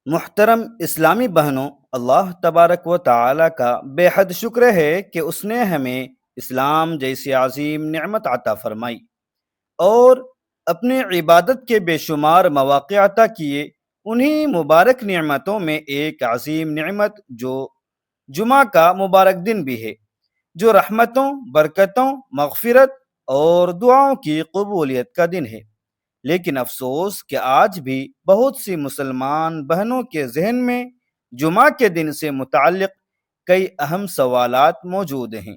محترم اسلامی بہنوں، اللہ تبارک و تعالی کا بے حد شکر ہے کہ اس نے ہمیں اسلام جیسی عظیم نعمت عطا فرمائی اور اپنے عبادت کے بے شمار مواقع عطا کیے۔ انہی مبارک نعمتوں میں ایک عظیم نعمت جو جمعہ کا مبارک دن بھی ہے، جو رحمتوں، برکتوں، مغفرت اور دعاؤں کی قبولیت کا دن ہے۔ لیکن افسوس کہ آج بھی بہت سی مسلمان بہنوں کے ذہن میں جمعہ کے دن سے متعلق کئی اہم سوالات موجود ہیں۔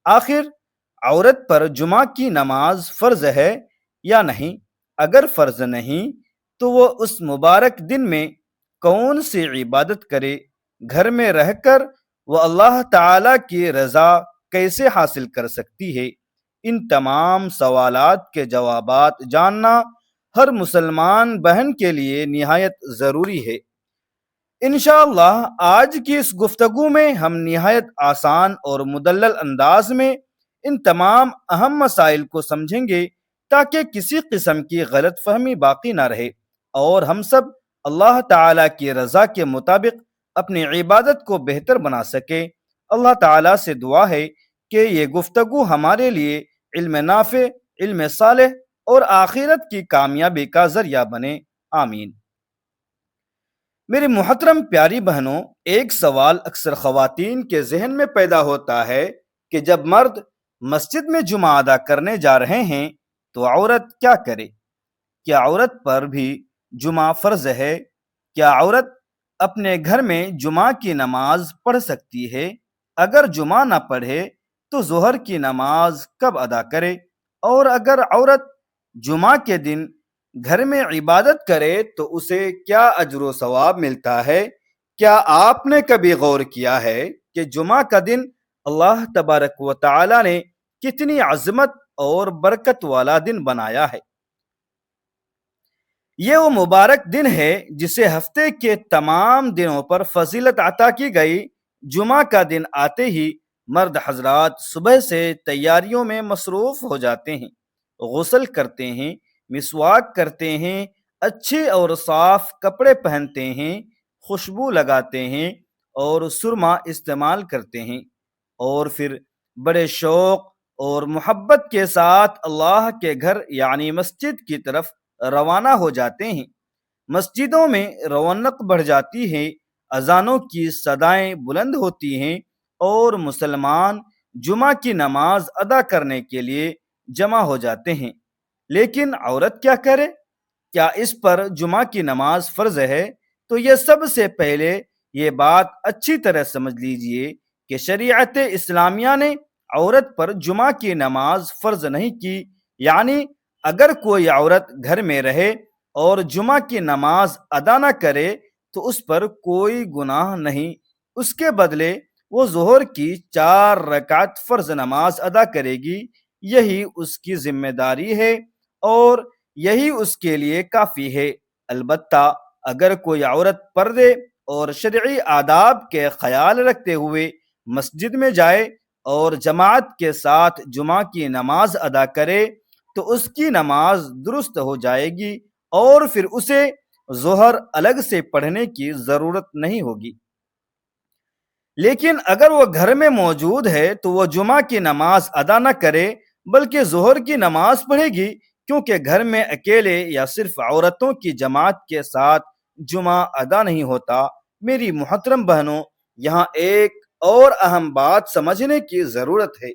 آخر عورت پر جمعہ کی نماز فرض ہے یا نہیں؟ اگر فرض نہیں تو وہ اس مبارک دن میں کون سی عبادت کرے؟ گھر میں رہ کر وہ اللہ تعالی کی رضا کیسے حاصل کر سکتی ہے؟ ان تمام سوالات کے جوابات جاننا ہر مسلمان بہن کے لیے نہایت ضروری ہے۔ انشاءاللہ آج کی اس گفتگو میں ہم نہایت آسان اور مدلل انداز میں ان تمام اہم مسائل کو سمجھیں گے تاکہ کسی قسم کی غلط فہمی باقی نہ رہے اور ہم سب اللہ تعالیٰ کی رضا کے مطابق اپنی عبادت کو بہتر بنا سکیں۔ اللہ تعالیٰ سے دعا ہے کہ یہ گفتگو ہمارے لیے علم نافع، علم صالح اور آخرت کی کامیابی کا ذریعہ بنے، آمین۔ میری محترم پیاری بہنوں، ایک سوال اکثر خواتین کے ذہن میں پیدا ہوتا ہے کہ جب مرد مسجد میں جمعہ ادا کرنے جا رہے ہیں تو عورت کیا کرے؟ کیا عورت پر بھی جمعہ فرض ہے؟ کیا عورت اپنے گھر میں جمعہ کی نماز پڑھ سکتی ہے؟ اگر جمعہ نہ پڑھے تو ظہر کی نماز کب ادا کرے؟ اور اگر عورت جمعہ کے دن گھر میں عبادت کرے تو اسے کیا اجر و ثواب ملتا ہے؟ کیا آپ نے کبھی غور کیا ہے کہ جمعہ کا دن اللہ تبارک و تعالی نے کتنی عظمت اور برکت والا دن بنایا ہے؟ یہ وہ مبارک دن ہے جسے ہفتے کے تمام دنوں پر فضیلت عطا کی گئی۔ جمعہ کا دن آتے ہی مرد حضرات صبح سے تیاریوں میں مصروف ہو جاتے ہیں، غسل کرتے ہیں، مسواک کرتے ہیں، اچھے اور صاف کپڑے پہنتے ہیں، خوشبو لگاتے ہیں اور سرما استعمال کرتے ہیں، اور پھر بڑے شوق اور محبت کے ساتھ اللہ کے گھر یعنی مسجد کی طرف روانہ ہو جاتے ہیں۔ مسجدوں میں رونق بڑھ جاتی ہے، اذانوں کی صدائیں بلند ہوتی ہیں اور مسلمان جمعہ کی نماز ادا کرنے کے لیے جمع ہو جاتے ہیں۔ لیکن عورت کیا کرے؟ کیا اس پر جمعہ کی نماز فرض ہے؟ تو یہ سب سے پہلے یہ بات اچھی طرح سمجھ لیجئے کہ شریعت اسلامیہ نے عورت پر جمعہ کی نماز فرض نہیں کی، یعنی اگر کوئی عورت گھر میں رہے اور جمعہ کی نماز ادا نہ کرے تو اس پر کوئی گناہ نہیں، اس کے بدلے وہ ظہر کی 4 رکعت فرض نماز ادا کرے گی۔ یہی اس کی ذمہ داری ہے اور یہی اس کے لیے کافی ہے۔ البتہ اگر کوئی عورت پردے اور شرعی آداب کے خیال رکھتے ہوئے مسجد میں جائے اور جماعت کے ساتھ جمعہ کی نماز ادا کرے تو اس کی نماز درست ہو جائے گی اور پھر اسے ظہر الگ سے پڑھنے کی ضرورت نہیں ہوگی۔ لیکن اگر وہ گھر میں موجود ہے تو وہ جمعہ کی نماز ادا نہ کرے بلکہ ظہر کی نماز پڑھے گی، کیونکہ گھر میں اکیلے یا صرف عورتوں کی جماعت کے ساتھ جمعہ ادا نہیں ہوتا۔ میری محترم بہنوں، یہاں ایک اور اہم بات سمجھنے کی ضرورت ہے۔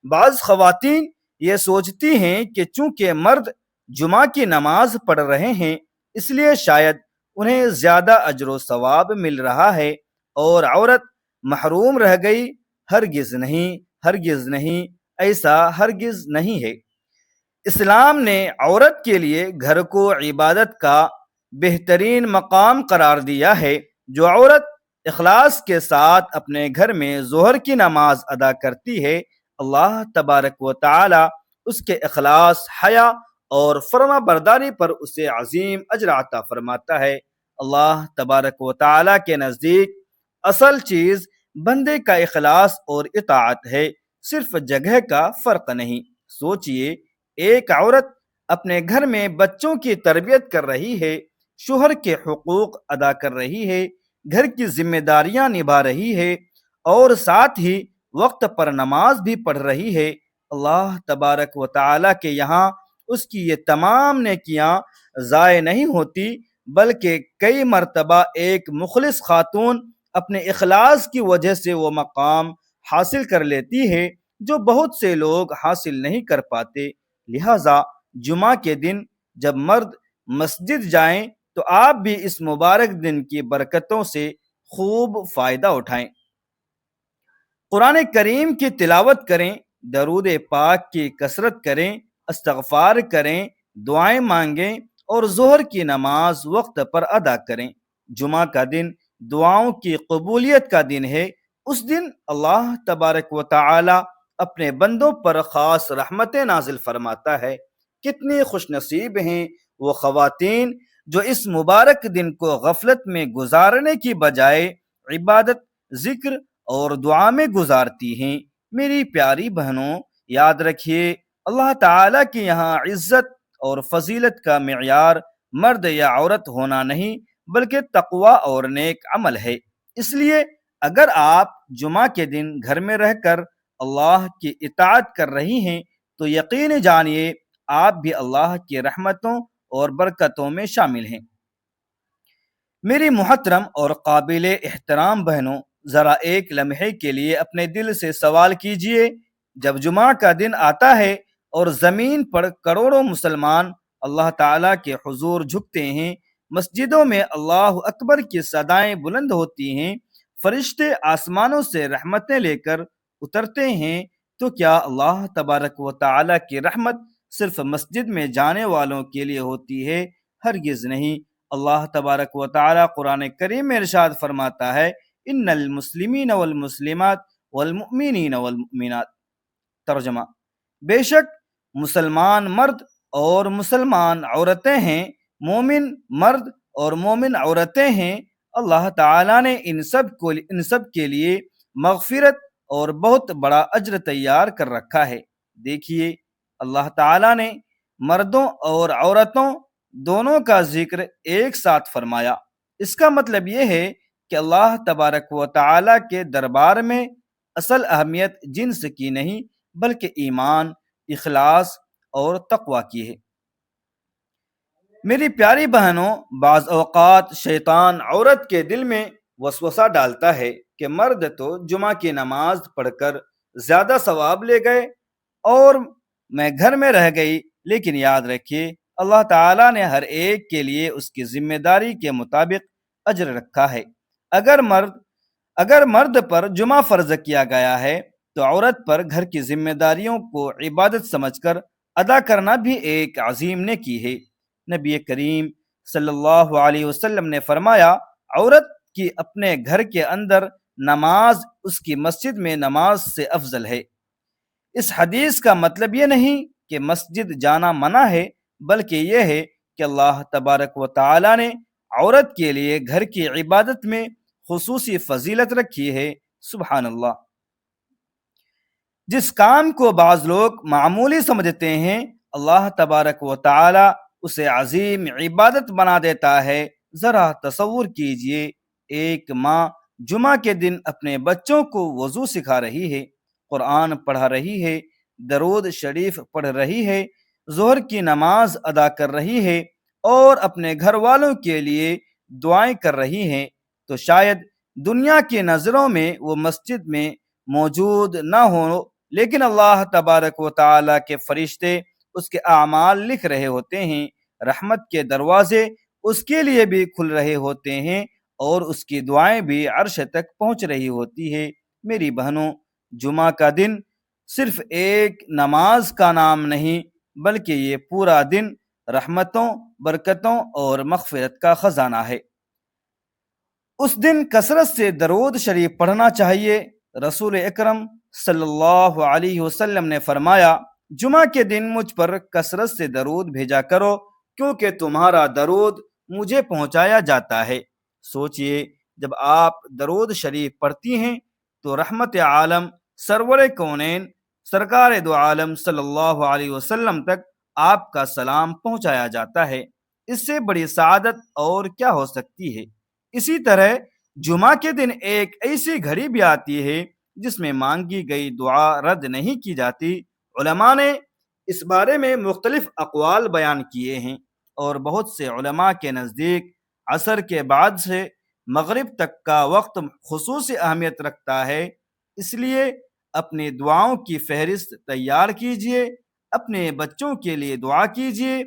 بعض خواتین یہ سوچتی ہیں کہ چونکہ مرد جمعہ کی نماز پڑھ رہے ہیں اس لیے شاید انہیں زیادہ اجر و ثواب مل رہا ہے اور عورت محروم رہ گئی۔ ہرگز نہیں، ہرگز نہیں، ایسا ہرگز نہیں ہے۔ اسلام نے عورت کے لیے گھر کو عبادت کا بہترین مقام قرار دیا ہے۔ جو عورت اخلاص کے ساتھ اپنے گھر میں ظہر کی نماز ادا کرتی ہے، اللہ تبارک و تعالی اس کے اخلاص، حیا اور فرما برداری پر اسے عظیم اجر عطا فرماتا ہے۔ اللہ تبارک و تعالی کے نزدیک اصل چیز بندے کا اخلاص اور اطاعت ہے، صرف جگہ کا فرق نہیں۔ سوچئے، ایک عورت اپنے گھر میں بچوں کی تربیت کر رہی ہے، شوہر کے حقوق ادا کر رہی ہے، گھر کی ذمہ داریاں نبھا رہی ہے اور ساتھ ہی وقت پر نماز بھی پڑھ رہی ہے، اللہ تبارک و تعالیٰ کے یہاں اس کی یہ تمام نیکیاں ضائع نہیں ہوتی، بلکہ کئی مرتبہ ایک مخلص خاتون اپنے اخلاص کی وجہ سے وہ مقام حاصل کر لیتی ہے جو بہت سے لوگ حاصل نہیں کر پاتے۔ لہٰذا جمعہ کے دن جب مرد مسجد جائیں تو آپ بھی اس مبارک دن کی برکتوں سے خوب فائدہ اٹھائیں۔ قرآن کریم کی تلاوت کریں، درود پاک کی کثرت کریں، استغفار کریں، دعائیں مانگیں اور ظہر کی نماز وقت پر ادا کریں۔ جمعہ کا دن دعاؤں کی قبولیت کا دن ہے۔ اس دن اللہ تبارک و تعالی اپنے بندوں پر خاص رحمتیں نازل فرماتا ہے۔ کتنی خوش نصیب ہیں وہ خواتین جو اس مبارک دن کو غفلت میں گزارنے کی بجائے عبادت، ذکر اور دعا میں گزارتی ہیں۔ میری پیاری بہنوں، یاد رکھیے اللہ تعالیٰ کے یہاں عزت اور فضیلت کا معیار مرد یا عورت ہونا نہیں بلکہ تقوی اور نیک عمل ہے۔ اس لیے اگر آپ جمعہ کے دن گھر میں رہ کر اللہ کی اطاعت کر رہی ہیں تو یقین جانیے آپ بھی اللہ کی رحمتوں اور برکتوں میں شامل ہیں۔ میری محترم اور قابل احترام بہنوں، ذرا ایک لمحے کے لیے اپنے دل سے سوال کیجئے، جب جمعہ کا دن آتا ہے اور زمین پر کروڑوں مسلمان اللہ تعالیٰ کے حضور جھکتے ہیں، مسجدوں میں اللہ اکبر کی صدائیں بلند ہوتی ہیں، فرشتے آسمانوں سے رحمتیں لے کر اترتے ہیں، تو کیا اللہ تبارک و تعالیٰ کی رحمت صرف مسجد میں جانے والوں کے لیے ہوتی ہے؟ ہرگز نہیں۔ اللہ تبارک و تعالیٰ قرآن کریم میں ارشاد فرماتا ہے، ان المسلمین والمسلمات والمؤمنین والمؤمنات۔ ترجمہ: بے شک مسلمان مرد اور مسلمان عورتیں ہیں، مومن مرد اور مومن عورتیں ہیں، اللہ تعالیٰ نے ان سب کے لیے مغفرت اور بہت بڑا اجر تیار کر رکھا ہے۔ دیکھیے اللہ تعالیٰ نے مردوں اور عورتوں دونوں کا ذکر ایک ساتھ فرمایا۔ اس کا مطلب یہ ہے کہ اللہ تبارک و تعالیٰ کے دربار میں اصل اہمیت جنس کی نہیں بلکہ ایمان، اخلاص اور تقوی کی ہے۔ میری پیاری بہنوں، بعض اوقات شیطان عورت کے دل میں وسوسہ ڈالتا ہے کہ مرد تو جمعہ کی نماز پڑھ کر زیادہ ثواب لے گئے اور میں گھر میں رہ گئی، لیکن یاد رکھیے اللہ تعالیٰ نے ہر ایک کے لیے اس کی ذمہ داری کے مطابق اجر رکھا ہے۔ اگر مرد پر جمعہ فرض کیا گیا ہے تو عورت پر گھر کی ذمہ داریوں کو عبادت سمجھ کر ادا کرنا بھی ایک عظیم نیکی ہے۔ نبی کریم صلی اللہ علیہ وسلم نے فرمایا، عورت کی اپنے گھر کے اندر نماز اس کی مسجد میں نماز سے افضل ہے۔ اس حدیث کا مطلب یہ نہیں کہ مسجد جانا منع ہے، بلکہ یہ ہے کہ اللہ تبارک و تعالی نے عورت کے لیے گھر کی عبادت میں خصوصی فضیلت رکھی ہے۔ سبحان اللہ۔ جس کام کو بعض لوگ معمولی سمجھتے ہیں، اللہ تبارک و تعالی اسے عظیم عبادت بنا دیتا ہے۔ ذرا تصور کیجئے، ایک ماں جمعہ کے دن اپنے بچوں کو وضو سکھا رہی ہے، قرآن پڑھا رہی ہے، درود شریف پڑھ رہی ہے، ظہر کی نماز ادا کر رہی ہے اور اپنے گھر والوں کے لیے دعائیں کر رہی ہیں، تو شاید دنیا کی نظروں میں وہ مسجد میں موجود نہ ہو، لیکن اللہ تبارک و تعالیٰ کے فرشتے اس کے اعمال لکھ رہے ہوتے ہیں، رحمت کے دروازے اس کے لیے بھی کھل رہے ہوتے ہیں اور اس کی دعائیں بھی عرش تک پہنچ رہی ہوتی ہے۔ میری بہنوں، جمعہ کا دن صرف ایک نماز کا نام نہیں بلکہ یہ پورا دن رحمتوں، برکتوں اور مغفرت کا خزانہ ہے۔ اس دن کثرت سے درود شریف پڑھنا چاہیے۔ رسول اکرم صلی اللہ علیہ وسلم نے فرمایا، جمعہ کے دن مجھ پر کثرت سے درود بھیجا کرو کیونکہ تمہارا درود مجھے پہنچایا جاتا ہے۔ سوچئے، جب آپ درود شریف پڑھتی ہیں تو رحمت عالم سرور کونین سرکار دو عالم صلی اللہ علیہ وسلم تک آپ کا سلام پہنچایا جاتا ہے۔ اس سے بڑی سعادت اور کیا ہو سکتی ہے؟ اسی طرح جمعہ کے دن ایک ایسی گھڑی بھی آتی ہے جس میں مانگی گئی دعا رد نہیں کی جاتی۔ علماء نے اس بارے میں مختلف اقوال بیان کیے ہیں، اور بہت سے علماء کے نزدیک عصر کے بعد سے مغرب تک کا وقت خصوصی اہمیت رکھتا ہے۔ اس لیے اپنی دعاؤں کی فہرست تیار کیجیے، اپنے بچوں کے لیے دعا کیجیے،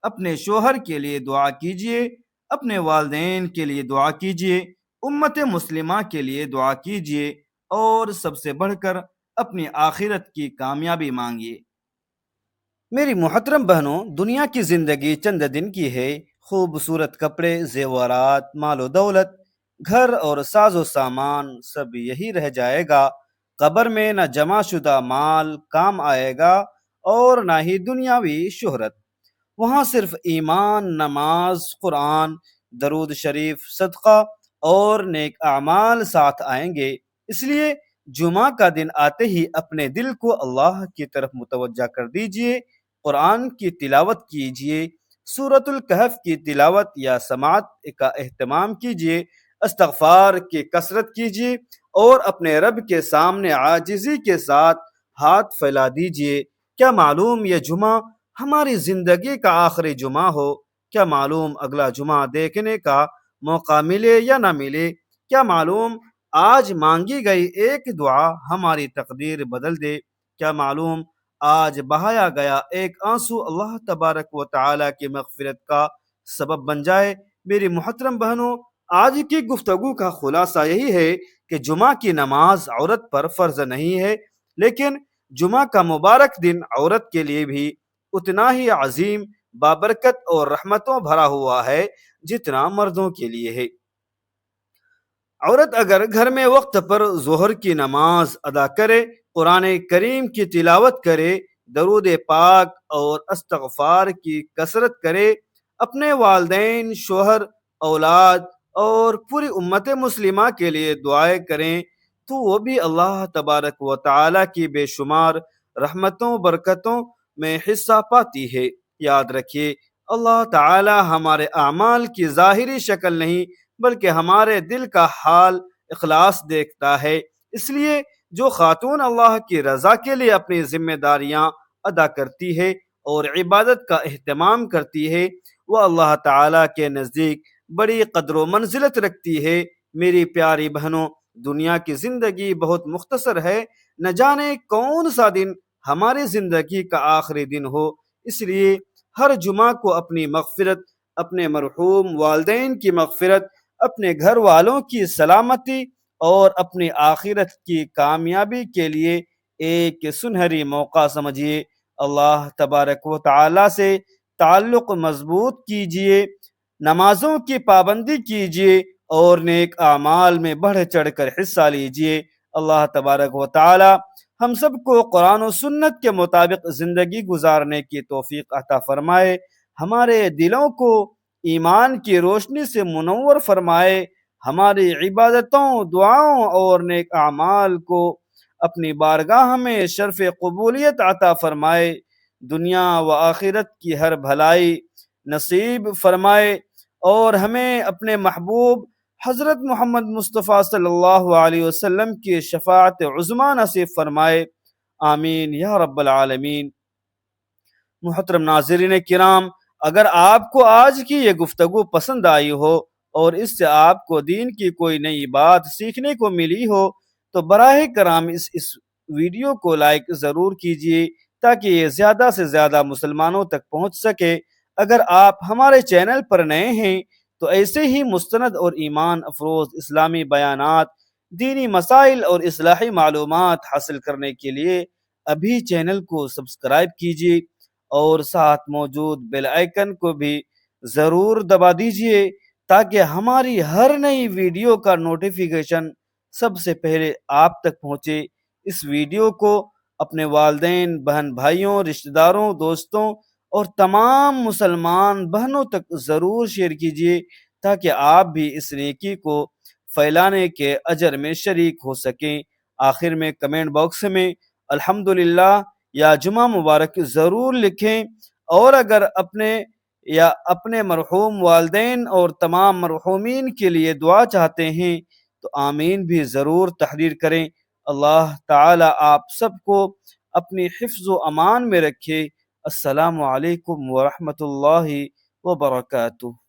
اپنے شوہر کے لیے دعا کیجیے، اپنے والدین کے لیے دعا کیجیے، امت مسلمہ کے لیے دعا کیجیے، اور سب سے بڑھ کر اپنی آخرت کی کامیابی مانگیے۔ میری محترم بہنوں، دنیا کی زندگی چند دن کی ہے۔ خوبصورت کپڑے، زیورات، مال و دولت، گھر اور ساز و سامان سب یہی رہ جائے گا۔ قبر میں نہ جمع شدہ مال کام آئے گا اور نہ ہی دنیاوی شہرت۔ وہاں صرف ایمان، نماز، قرآن، درود شریف، صدقہ اور نیک اعمال ساتھ آئیں گے۔ اس لیے جمعہ کا دن آتے ہی اپنے دل کو اللہ کی طرف متوجہ کر دیجئے، قرآن کی تلاوت کیجئے، سورۃ الکہف کی تلاوت یا سماعت کا اہتمام کیجئے، استغفار کی کثرت کیجئے، اور اپنے رب کے سامنے عاجزی کے ساتھ ہاتھ پھیلا دیجئے۔ کیا معلوم یہ جمعہ ہماری زندگی کا آخری جمعہ ہو؟ کیا معلوم اگلا جمعہ دیکھنے کا موقع ملے یا نہ ملے؟ کیا معلوم آج مانگی گئی ایک دعا ہماری تقدیر بدل دے؟ کیا معلوم آج بہایا گیا ایک آنسو اللہ تبارک و تعالی کی مغفرت کا سبب بن جائے؟ میری محترم بہنوں، آج کی گفتگو کا خلاصہ یہی ہے کہ جمعہ کی نماز عورت پر فرض نہیں ہے، لیکن جمعہ کا مبارک دن عورت کے لیے بھی اتنا ہی عظیم، بابرکت اور رحمتوں بھرا ہوا ہے جتنا مردوں کے لیے ہے۔ عورت اگر گھر میں وقت پر ظہر کی نماز ادا کرے، قرآن کریم کی تلاوت کرے، درود پاک اور استغفار کی کثرت کرے، اپنے والدین، شوہر، اولاد اور پوری امت مسلمہ کے لیے دعائیں کریں، تو وہ بھی اللہ تبارک و تعالی کی بے شمار رحمتوں برکتوں میں حصہ پاتی ہے۔ یاد رکھیے، اللہ تعالی ہمارے اعمال کی ظاہری شکل نہیں بلکہ ہمارے دل کا حال، اخلاص دیکھتا ہے۔ اس لیے جو خاتون اللہ کی رضا کے لیے اپنی ذمہ داریاں ادا کرتی ہے اور عبادت کا اہتمام کرتی ہے، وہ اللہ تعالی کے نزدیک بڑی قدر و منزلت رکھتی ہے۔ میری پیاری بہنوں، دنیا کی زندگی بہت مختصر ہے، نہ جانے کون سا دن ہماری زندگی کا آخری دن ہو۔ اس لیے ہر جمعہ کو اپنی مغفرت، اپنے مرحوم والدین کی مغفرت، اپنے گھر والوں کی سلامتی اور اپنی آخرت کی کامیابی کے لیے ایک سنہری موقع سمجھیے۔ اللہ تبارک و تعالی سے تعلق مضبوط کیجیے، نمازوں کی پابندی کیجیے اور نیک اعمال میں بڑھ چڑھ کر حصہ لیجیے۔ اللہ تبارک و تعالی ہم سب کو قرآن و سنت کے مطابق زندگی گزارنے کی توفیق عطا فرمائے، ہمارے دلوں کو ایمان کی روشنی سے منور فرمائے، ہماری عبادتوں، دعاؤں اور نیک اعمال کو اپنی بارگاہ میں شرف قبولیت عطا فرمائے، دنیا و آخرت کی ہر بھلائی نصیب فرمائے، اور ہمیں اپنے محبوب حضرت محمد مصطفیٰ صلی اللہ علیہ وسلم کی شفاعت عظمیٰ نصیب فرمائے، آمین یا رب العالمین۔ محترم ناظرین کرام، اگر آپ کو آج کی یہ گفتگو پسند آئی ہو اور اس سے آپ کو دین کی کوئی نئی بات سیکھنے کو ملی ہو تو براہ کرم اس ویڈیو کو لائک ضرور کیجیے تاکہ یہ زیادہ سے زیادہ مسلمانوں تک پہنچ سکے۔ اگر آپ ہمارے چینل پر نئے ہیں تو ایسے ہی مستند اور ایمان افروز اسلامی بیانات، دینی مسائل اور اصلاحی معلومات حاصل کرنے کے لیے ابھی چینل کو سبسکرائب کیجیے اور ساتھ موجود بیل آئیکن کو بھی ضرور دبا دیجیے تاکہ ہماری ہر نئی ویڈیو کا نوٹیفیکیشن سب سے پہلے آپ تک پہنچے۔ اس ویڈیو کو اپنے والدین، بہن بھائیوں، رشتہ داروں، دوستوں اور تمام مسلمان بہنوں تک ضرور شیئر کیجیے تاکہ آپ بھی اس نیکی کو پھیلانے کے اجر میں شریک ہو سکیں۔ آخر میں کمنٹ باکس میں الحمدللہ یا جمعہ مبارک ضرور لکھیں، اور اگر اپنے یا اپنے مرحوم والدین اور تمام مرحومین کے لیے دعا چاہتے ہیں تو آمین بھی ضرور تحریر کریں۔ اللہ تعالی آپ سب کو اپنی حفظ و امان میں رکھے۔ السلام علیکم ورحمۃ اللہ وبرکاتہ۔